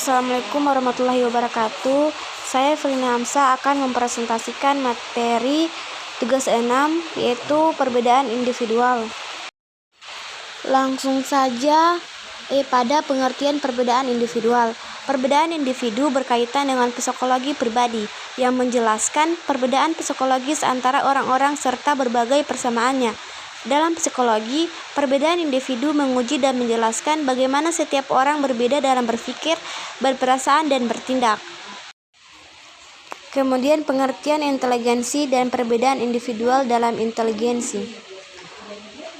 Assalamualaikum warahmatullahi wabarakatuh. Saya Evelina Hamsa akan mempresentasikan materi tugas 6 yaitu perbedaan individual. Langsung saja pada pengertian perbedaan individual. Perbedaan individu berkaitan dengan psikologi pribadi yang menjelaskan perbedaan psikologis antara orang-orang serta berbagai persamaannya. Dalam psikologi, perbedaan individu menguji dan menjelaskan bagaimana setiap orang berbeda dalam berpikir, berperasaan, dan bertindak. Kemudian pengertian inteligensi dan perbedaan individual dalam inteligensi.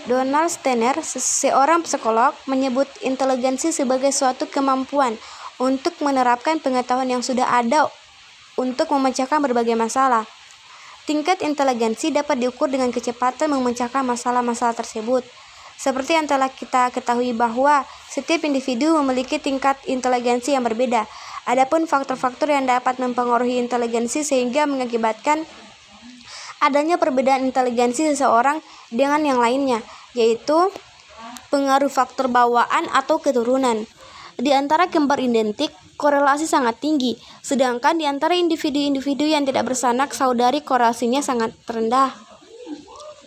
Donald Steiner, seorang psikolog, menyebut inteligensi sebagai suatu kemampuan untuk menerapkan pengetahuan yang sudah ada untuk memecahkan berbagai masalah. Tingkat inteligensi dapat diukur dengan kecepatan memecahkan masalah-masalah tersebut. Seperti yang telah kita ketahui bahwa setiap individu memiliki tingkat inteligensi yang berbeda. Adapun faktor-faktor yang dapat mempengaruhi inteligensi sehingga mengakibatkan adanya perbedaan inteligensi seseorang dengan yang lainnya, yaitu pengaruh faktor bawaan atau keturunan. Di antara kembar identik, korelasi sangat tinggi, sedangkan di antara individu-individu yang tidak bersanak saudari korelasinya sangat rendah.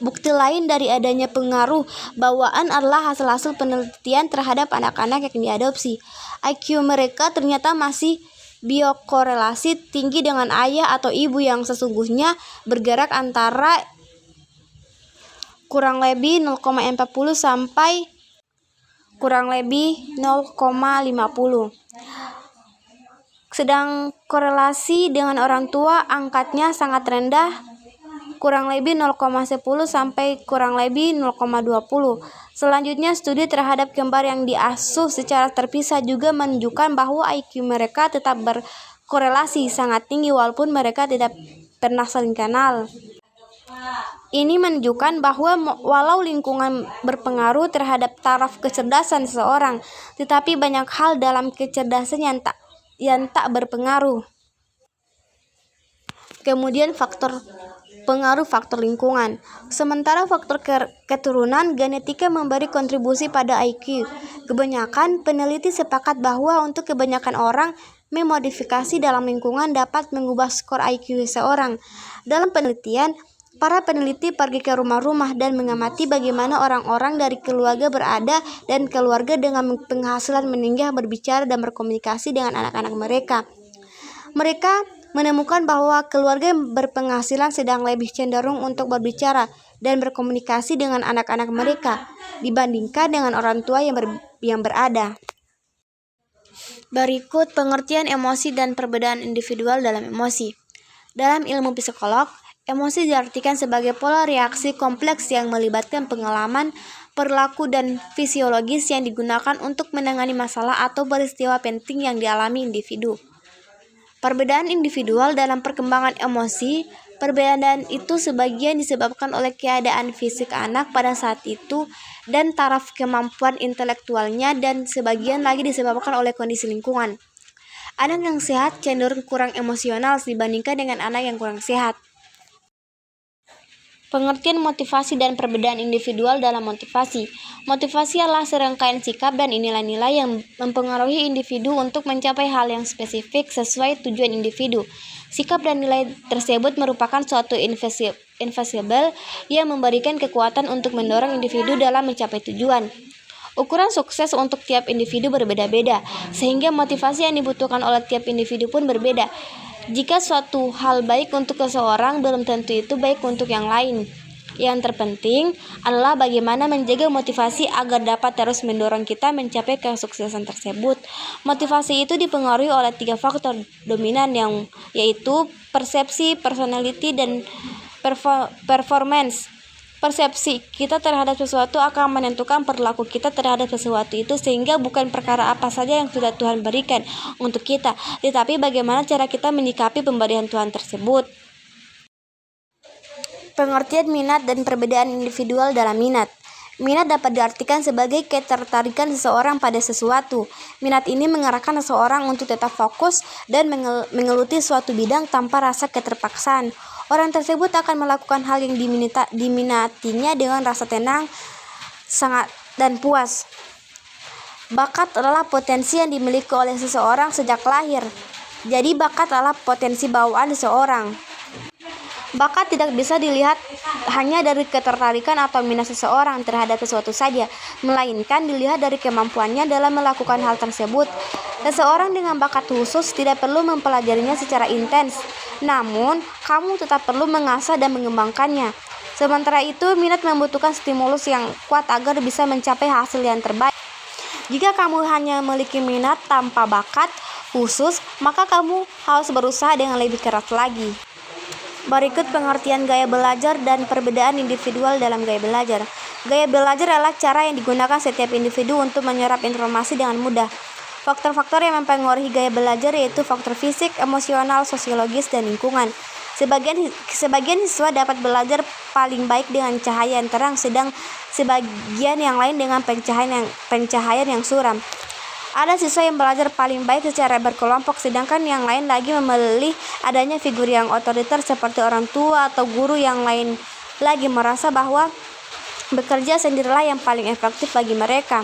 Bukti lain dari adanya pengaruh bawaan adalah hasil-hasil penelitian terhadap anak-anak yang diadopsi. IQ mereka ternyata masih biokorelasi tinggi dengan ayah atau ibu yang sesungguhnya bergerak antara kurang lebih 0,40 sampai kurang lebih 0,50. Sedang korelasi dengan orang tua angkatnya sangat rendah, kurang lebih 0,10 sampai kurang lebih 0,20. Selanjutnya, studi terhadap kembar yang diasuh secara terpisah juga menunjukkan bahwa IQ mereka tetap berkorelasi sangat tinggi walaupun mereka tidak pernah saling kenal. Ini menunjukkan bahwa walau lingkungan berpengaruh terhadap taraf kecerdasan seseorang, tetapi banyak hal dalam kecerdasan yang tak berpengaruh. Kemudian pengaruh faktor lingkungan. Sementara faktor keturunan genetika memberi kontribusi pada IQ. Kebanyakan peneliti sepakat bahwa untuk kebanyakan orang, memodifikasi dalam lingkungan dapat mengubah skor IQ seseorang. Dalam penelitian, para peneliti pergi ke rumah-rumah dan mengamati bagaimana orang-orang dari keluarga berada dan keluarga dengan penghasilan menengah berbicara dan berkomunikasi dengan anak-anak mereka. Mereka menemukan bahwa keluarga berpenghasilan sedang lebih cenderung untuk berbicara dan berkomunikasi dengan anak-anak mereka dibandingkan dengan orang tua yang berada. Berikut pengertian emosi dan perbedaan individual dalam emosi. Dalam ilmu psikolog, emosi diartikan sebagai pola reaksi kompleks yang melibatkan pengalaman, perilaku, dan fisiologis yang digunakan untuk menangani masalah atau peristiwa penting yang dialami individu. Perbedaan individual dalam perkembangan emosi. Perbedaan itu sebagian disebabkan oleh keadaan fisik anak pada saat itu dan taraf kemampuan intelektualnya, dan sebagian lagi disebabkan oleh kondisi lingkungan. Anak yang sehat cenderung kurang emosional dibandingkan dengan anak yang kurang sehat. Pengertian motivasi dan perbedaan individual dalam motivasi. Motivasi adalah serangkaian sikap dan nilai-nilai yang mempengaruhi individu untuk mencapai hal yang spesifik sesuai tujuan individu. Sikap dan nilai tersebut merupakan suatu invisible yang memberikan kekuatan untuk mendorong individu dalam mencapai tujuan. Ukuran sukses untuk tiap individu berbeda-beda, sehingga motivasi yang dibutuhkan oleh tiap individu pun berbeda. Jika suatu hal baik untuk seseorang, belum tentu itu baik untuk yang lain. Yang terpenting adalah bagaimana menjaga motivasi agar dapat terus mendorong kita mencapai kesuksesan tersebut. Motivasi itu dipengaruhi oleh 3 faktor dominan yaitu persepsi, personality, dan performance. Persepsi kita terhadap sesuatu akan menentukan perilaku kita terhadap sesuatu itu, sehingga bukan perkara apa saja yang sudah Tuhan berikan untuk kita, tetapi bagaimana cara kita menyikapi pemberian Tuhan tersebut. Pengertian minat dan perbedaan individual dalam minat. Minat dapat diartikan sebagai ketertarikan seseorang pada sesuatu. Minat ini mengarahkan seseorang untuk tetap fokus dan menggeluti suatu bidang tanpa rasa keterpaksaan. Orang tersebut akan melakukan hal yang diminatinya dengan rasa tenang, sangat dan puas. Bakat adalah potensi yang dimiliki oleh seseorang sejak lahir. Jadi bakat adalah potensi bawaan seseorang. Bakat tidak bisa dilihat hanya dari ketertarikan atau minat seseorang terhadap sesuatu saja, melainkan dilihat dari kemampuannya dalam melakukan hal tersebut. Seseorang dengan bakat khusus tidak perlu mempelajarinya secara intens, namun kamu tetap perlu mengasah dan mengembangkannya. Sementara itu, minat membutuhkan stimulus yang kuat agar bisa mencapai hasil yang terbaik. Jika kamu hanya memiliki minat tanpa bakat khusus, maka kamu harus berusaha dengan lebih keras lagi. Berikut pengertian gaya belajar dan perbedaan individual dalam gaya belajar. Gaya belajar adalah cara yang digunakan setiap individu untuk menyerap informasi dengan mudah. Faktor-faktor yang mempengaruhi gaya belajar yaitu faktor fisik, emosional, sosiologis, dan lingkungan. Sebagian siswa dapat belajar paling baik dengan cahaya yang terang, sedang sebagian yang lain dengan pencahayaan yang suram. Ada siswa yang belajar paling baik secara berkelompok, sedangkan yang lain lagi memilih adanya figur yang otoriter seperti orang tua atau guru. Yang lain lagi merasa bahwa bekerja sendirilah yang paling efektif bagi mereka.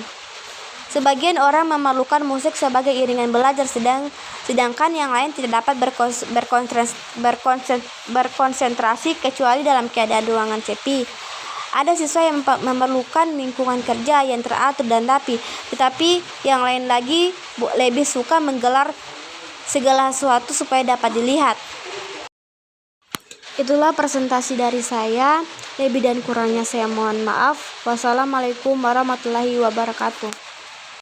Sebagian orang memerlukan musik sebagai iringan belajar, sedangkan yang lain tidak dapat berkonsentrasi kecuali dalam keadaan ruangan sepi. Ada siswa yang memerlukan lingkungan kerja yang teratur dan rapi, tetapi yang lain lagi lebih suka menggelar segala sesuatu supaya dapat dilihat. Itulah presentasi dari saya. Lebih dan kurangnya saya mohon maaf. Wassalamualaikum warahmatullahi wabarakatuh.